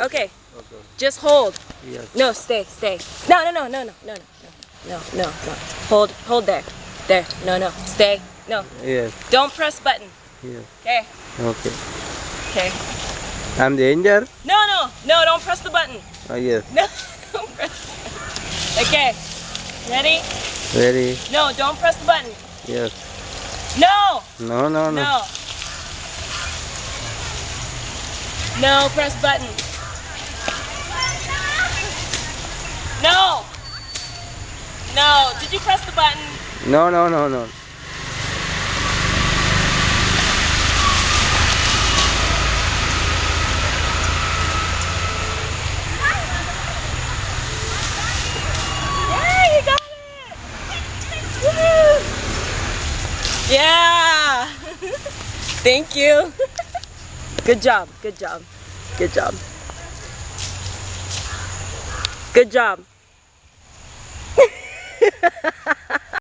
Okay. Okay. Just hold. Yes. No, stay. No. No. Hold there. There. No. Stay. No. Yes. Don't press button. Yes. Okay. Okay. Okay. I'm danger. No. Don't press the button. Yes. No. Don't press. Okay. Ready? Very. No. Don't press the button. Yes. No. No. No. No. Press button. No. No. Did you press the button? No. Yeah, you got it! Woo! Yeah! Thank you. Good job. Good job.